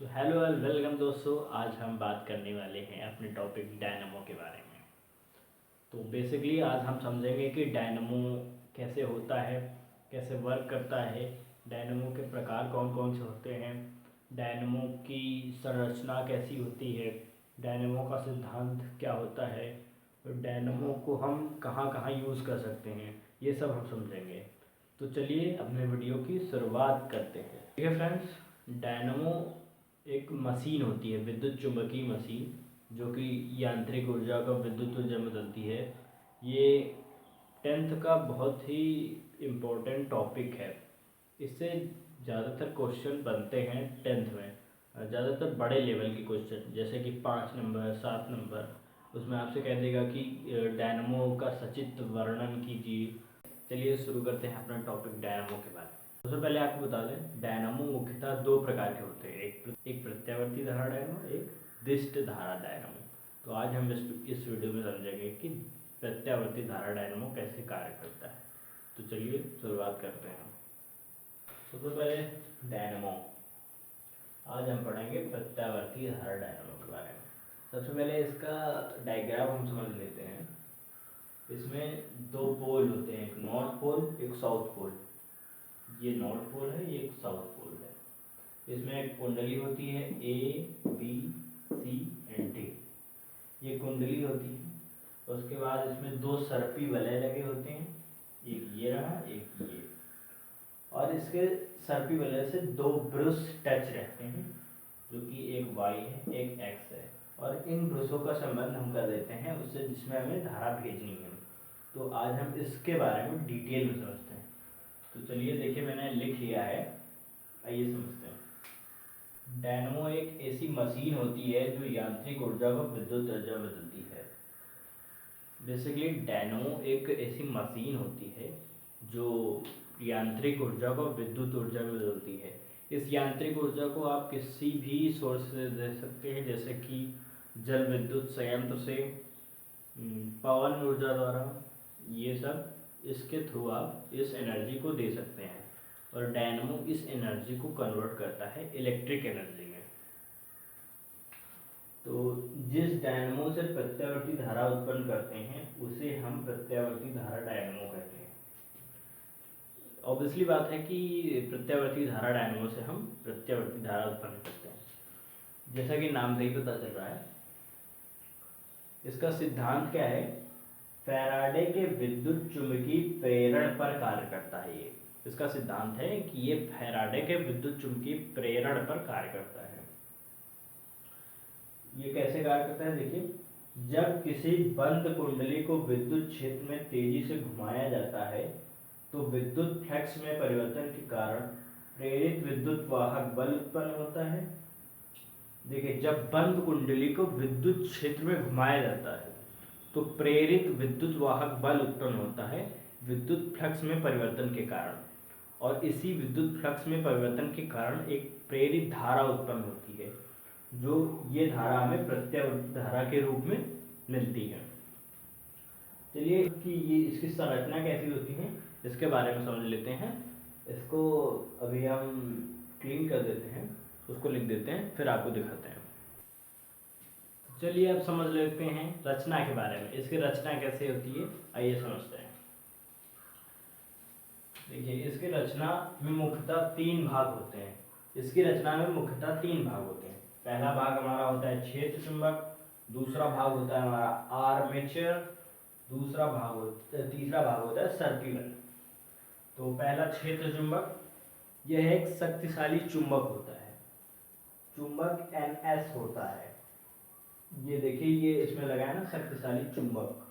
तो hello and welcome दोस्तों। आज हम बात करने वाले हैं अपने टॉपिक डायनामो के बारे में। तो बेसिकली आज हम समझेंगे कि डायनामो कैसे होता है, कैसे वर्क करता है, डायनामो के प्रकार कौन कौन से होते हैं, डायनामो की संरचना कैसी होती है, डायनामो का सिद्धांत क्या होता है और डायनामो को हम कहाँ कहाँ यूज़ कर सकते हैं, ये सब हम समझेंगे। तो चलिए अपने वीडियो की शुरुआत करते हैं। ठीक है फ्रेंड्स, डायनामो एक मशीन होती है, विद्युत चुम्बकीय मशीन, जो कि यांत्रिक ऊर्जा का विद्युत ऊर्जा में बदलती है। ये 10th का बहुत ही इम्पोर्टेंट टॉपिक है। इससे ज़्यादातर क्वेश्चन बनते हैं 10th में, ज़्यादातर बड़े लेवल के क्वेश्चन, जैसे कि 5 नंबर 7 नंबर। उसमें आपसे कह देगा कि डायनामो का सचित्र वर्णन कीजिए। चलिए शुरू करते हैं अपना टॉपिक डायनामो के बारे में। सबसे पहले आपको बता दें, डायनामो मुख्यतः दो प्रकार के होते हैं, एक प्रत्यावर्ती धारा डायनामो, एक दिष्ट धारा डायनामो। तो आज हम इस वीडियो में समझेंगे कि प्रत्यावर्ती धारा डायनामो कैसे कार्य करता है। तो चलिए शुरुआत करते हैं। सबसे पहले डायनामो, आज हम पढ़ेंगे प्रत्यावर्ती धारा डायनामो के बारे में। सबसे पहले इसका डायग्राम हम समझ लेते हैं। इसमें दो पोल होते हैं, एक नॉर्थ पोल एक साउथ पोल। ये नॉर्थ पोल है, ये एक साउथ पोल है। इसमें एक कुंडली होती है ABCD। ये कुंडली होती है। उसके बाद इसमें दो सर्पी वलय लगे होते हैं, एक ये रहा एक ये। और इसके सर्पी वलय से दो ब्रुश टच रहते हैं, जो कि एक Y है एक X है। और इन ब्रुशों का संबंध हम कर देते हैं उससे जिसमें हमें धारा भेजनी है। तो आज हम इसके बारे में डिटेल में समझते हैं। तो चलिए देखिए, मैंने लिख लिया है, आइए समझते हैं। डायनामो एक ऐसी मशीन होती है जो यांत्रिक ऊर्जा को विद्युत ऊर्जा में बदलती है। बेसिकली डायनामो एक ऐसी मशीन होती है जो यांत्रिक ऊर्जा को विद्युत ऊर्जा में बदलती है। इस यांत्रिक ऊर्जा को आप किसी भी सोर्स से दे सकते हैं, जैसे कि जल विद्युत संयंत्र से, पवन ऊर्जा द्वारा, ये सब इसके थ्रू आप इस एनर्जी को दे सकते हैं। और डायनामो इस एनर्जी को कन्वर्ट करता है इलेक्ट्रिक एनर्जी में। तो जिस डायनामो से प्रत्यावर्ती धारा उत्पन्न करते हैं उसे हम प्रत्यावर्ती धारा डायनामो कहते हैं। ऑब्वियसली बात है कि प्रत्यावर्ती धारा डायनामो से हम प्रत्यावर्ती धारा उत्पन्न करते हैं, जैसा कि नाम से ही पता चल रहा है। इसका सिद्धांत क्या है? फैराडे के विद्युत चुम्बकीय प्रेरण पर कार्य करता है। ये इसका सिद्धांत है कि ये फैराडे के विद्युत चुम्बकीय प्रेरण पर कार्य करता है। ये कैसे कार्य करता है देखिए, जब किसी बंद कुंडली को विद्युत क्षेत्र में तेजी से घुमाया जाता है तो विद्युत फ्लक्स में परिवर्तन के कारण प्रेरित विद्युत वाहक बल उत्पन्न होता है। देखिए, जब बंद कुंडली को विद्युत क्षेत्र में घुमाया जाता है तो प्रेरित विद्युत वाहक बल उत्पन्न होता है विद्युत फ्लक्स में परिवर्तन के कारण। और इसी विद्युत फ्लक्स में परिवर्तन के कारण एक प्रेरित धारा उत्पन्न होती है, जो ये धारा हमें प्रत्यावर्ती धारा के रूप में मिलती है। चलिए कि ये इसकी संरचना कैसी होती है इसके बारे में समझ लेते हैं। इसको अभी हम क्लीन कर देते हैं, उसको लिख देते हैं, फिर आपको दिखाते हैं। चलिए अब समझ लेते हैं रचना के बारे में। इसकी रचना कैसे होती है आइए समझते हैं। देखिए, इसकी रचना में मुख्यतः 3 भाग होते हैं। इसकी रचना में मुख्यतः 3 भाग होते हैं। पहला भाग हमारा होता है क्षेत्र चुंबक, दूसरा भाग होता है हमारा आर्मेचर, तीसरा भाग होता है सर्पिल। तो पहला क्षेत्र चुंबक, यह एक शक्तिशाली चुंबक होता है, चुंबक NS होता है। ये देखिए, ये इसमें लगा है ना शक्तिशाली चुंबक,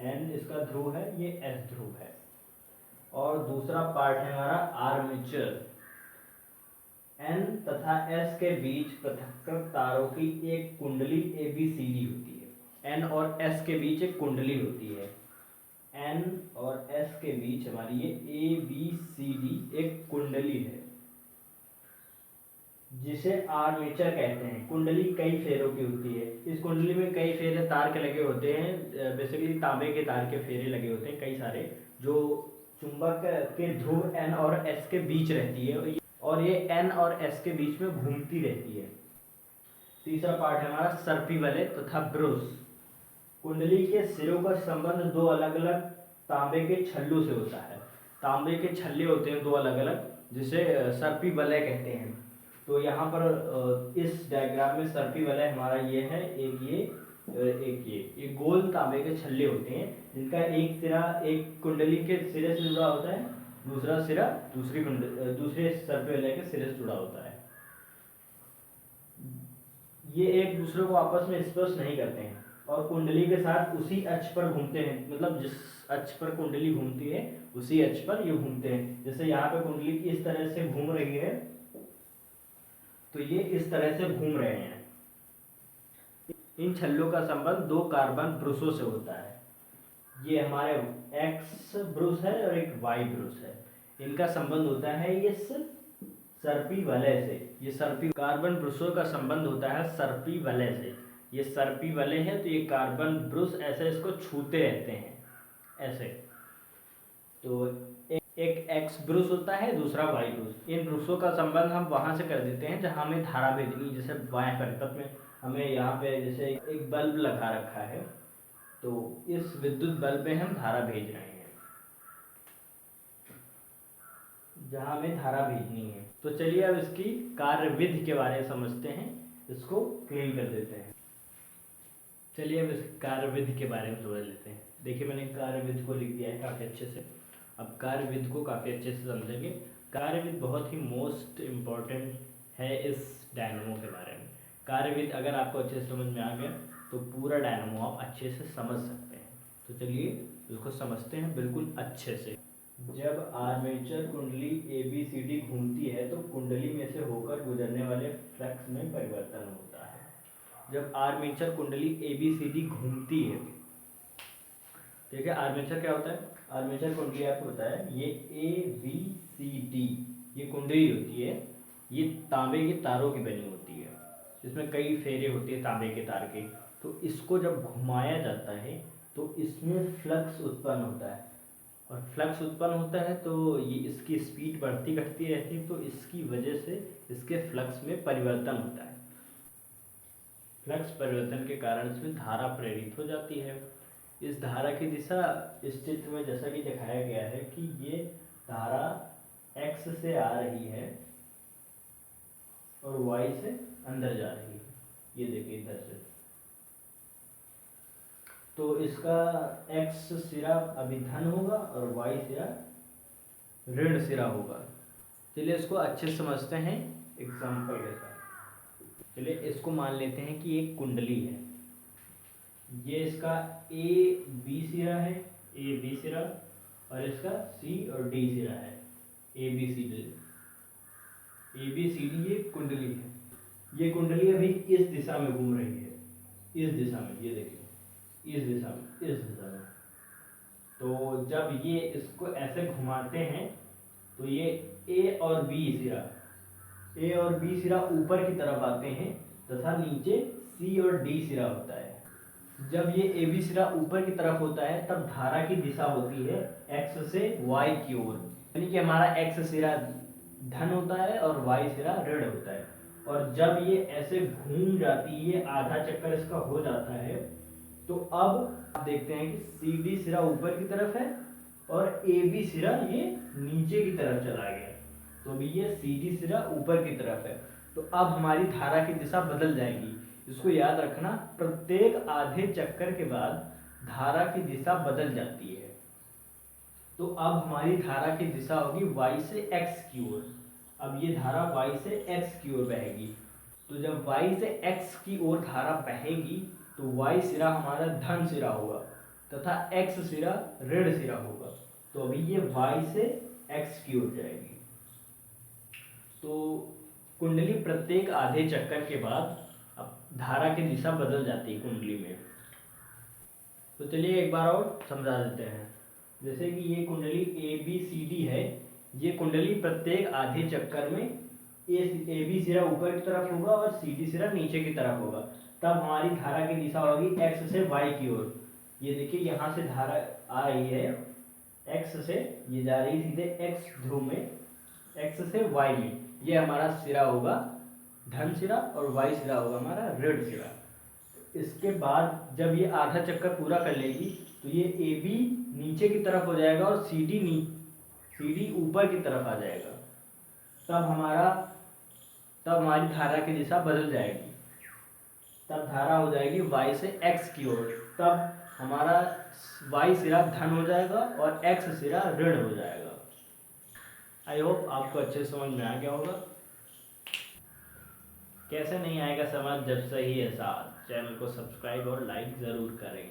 N इसका ध्रुव है, ये S ध्रुव है। और दूसरा पार्ट है हमारा आर्मेचर। N तथा S के बीच पृथक्कृत तारों की एक कुंडली ABCD होती है। N और S के बीच एक कुंडली होती है। N और S के बीच हमारी ये ABCD एक कुंडली है, जिसे आर्मेचर कहते हैं। कुंडली कई फेरों की होती है। इस कुंडली में कई फेरे तार के लगे होते हैं, बेसिकली तांबे के तार के फेरे लगे होते हैं कई सारे, जो चुंबक के ध्रुव N और S के बीच रहती है। और ये एन और एस के बीच में घूमती रहती है। तीसरा पार्ट है हमारा सर्पी वलय तथा ब्रूस। कुंडली के सिरों का संबंध दो अलग अलग तांबे के छल्लों से होता है। तांबे के छल्ले होते हैं दो अलग अलग, जिसे सर्पी वलय कहते हैं। तो यहाँ पर इस डायग्राम में सर्पी वलय हमारा ये है, एक ये गोल तांबे के छल्ले होते हैं, जिनका एक सिरा एक कुंडली के सिरे से जुड़ा होता है, दूसरा सिरा दूसरे सर्पी वलय के सिरे से जुड़ा होता है। ये एक दूसरे को आपस में स्पर्श नहीं करते हैं और कुंडली के साथ उसी अक्ष पर घूमते हैं, मतलब जिस अक्ष पर कुंडली घूमती है उसी अक्ष पर ये घूमते हैं। जैसे यहाँ पे कुंडली इस तरह से घूम रही है, तो ये इस तरह से घूम रहे हैं। इन छल्लों का संबंध दो कार्बन ब्रूसों से होता है। ये हमारे एक्स ब्रूस है और एक वाई ब्रूस है। इनका संबंध होता है ये सर्पी वलय से। ये सर्पी कार्बन ब्रूसों का संबंध होता है सर्पी वलय से। ये सर्पी वलय है तो ये कार्बन ब्रूस ऐसे इसको छूते रहते हैं ऐसे। तो एक एक्स ब्रूस होता है, दूसरा वाई ब्रूस। इन ब्रूसों का संबंध हम वहां से कर देते हैं जहां हमें धारा भेजनी। जैसे बाएं परिपथ में हमें यहाँ पे जैसे एक बल्ब लगा रखा है, तो इस विद्युत बल्ब में हम धारा भेज रहे हैं जहां हमें धारा भेजनी है। तो चलिए अब इसकी कार्यविधि के बारे में समझते हैं, इसको क्लीन कर देते हैं। चलिए अब इस कार्यविधि के बारे में समझ लेते हैं। देखिए मैंने कार्यविधि को लिख दिया है काफ़ी अच्छे से। अब कार्यविधि को काफ़ी अच्छे से समझेंगे। कार्यविधि बहुत ही मोस्ट इम्पॉर्टेंट है इस डायनमो के बारे में। कार्यविधि अगर आपको अच्छे से समझ में आ गया तो पूरा डायनमो आप अच्छे से समझ सकते हैं। तो चलिए इसको समझते हैं बिल्कुल अच्छे से। जब आर्मेचर कुंडली ABCD घूमती है तो कुंडली में से होकर गुजरने वाले फ्लक्स में परिवर्तन होता है। जब आर्मेचर कुंडली ABCD घूमती है, ठीक है, आर्मेचर क्या होता है? आर्मेचर कुंडली आपको पता है ये ABCD ये कुंडली होती है, ये तांबे के तारों की बनी होती है, इसमें कई फेरे होते हैं तांबे के तार के। तो इसको जब घुमाया जाता है तो इसमें फ्लक्स उत्पन्न होता है, और फ्लक्स उत्पन्न होता है तो ये इसकी स्पीड बढ़ती घटती रहती है, तो इसकी वजह से इसके फ्लक्स में परिवर्तन होता है। फ्लक्स परिवर्तन के कारण इसमें धारा प्रेरित हो जाती है। इस धारा की दिशा इस चित्र में जैसा कि दिखाया गया है कि ये धारा x से आ रही है और y से अंदर जा रही है। ये देखिए इधर से, तो इसका x सिरा अभी धन होगा और y सिरा ऋण सिरा होगा। चलिए इसको अच्छे से समझते हैं एग्जाम्पल के साथ। चलिए इसको मान लेते हैं कि एक कुंडली है, ये इसका AB सिरा है, AB सिरा, और इसका C और D सिरा है, ABCD ये कुंडली है। ये कुंडली अभी इस दिशा में घूम रही है, इस दिशा में, ये देखिए इस दिशा में। तो जब ये इसको ऐसे घुमाते हैं तो ये A और B सिरा ऊपर की तरफ आते हैं तथा नीचे C और D सिरा होता है। जब ये AB सिरा ऊपर की तरफ होता है तब धारा की दिशा होती है x से y की ओर, यानी कि हमारा x सिरा धन होता है और y सिरा ऋण होता है। और जब ये ऐसे घूम जाती है, आधा चक्कर इसका हो जाता है, तो अब आप देखते हैं कि CD सिरा ऊपर की तरफ है और AB सिरा ये नीचे की तरफ चला गया। तो अभी ये CD सिरा ऊपर की तरफ है, तो अब हमारी धारा की दिशा बदल जाएगी। इसको याद रखना, प्रत्येक आधे चक्कर के बाद धारा की दिशा बदल जाती है। तो अब हमारी धारा की दिशा होगी y से x की ओर। अब ये धारा y से x की ओर बहेगी। तो जब y से x की ओर धारा बहेगी तो y सिरा हमारा धन सिरा होगा तथा x सिरा ऋण सिरा होगा। तो अभी ये y से x की ओर जाएगी। तो कुंडली प्रत्येक आधे चक्कर के बाद अब धारा की दिशा बदल जाती है कुंडली में। तो चलिए एक बार और समझा देते हैं। जैसे कि ये कुंडली ABCD है, ये कुंडली प्रत्येक आधे चक्कर में AB सिरा ऊपर की तरफ होगा और CD सिरा नीचे की तरफ होगा। तब हमारी धारा की दिशा होगी x से y की ओर। ये देखिए यहाँ से धारा आ रही है x से, ये जा रही सीधे x ध्रुव में, x से y में, ये हमारा सिरा होगा धन सिरा और वाई सिरा होगा हमारा ऋण सिरा। इसके बाद जब ये आधा चक्कर पूरा कर लेगी तो ये ए बी नीचे की तरफ हो जाएगा और सी डी ऊपर की तरफ आ जाएगा। तब हमारी धारा की दिशा बदल जाएगी। तब धारा हो जाएगी y से x की ओर। तब हमारा y सिरा धन हो जाएगा और x सिरा ऋण हो जाएगा। आई होप आपको अच्छे समझ में आ गया होगा। कैसे नहीं आएगा समझ, जब सही है साथ। चैनल को सब्सक्राइब और लाइक ज़रूर करें।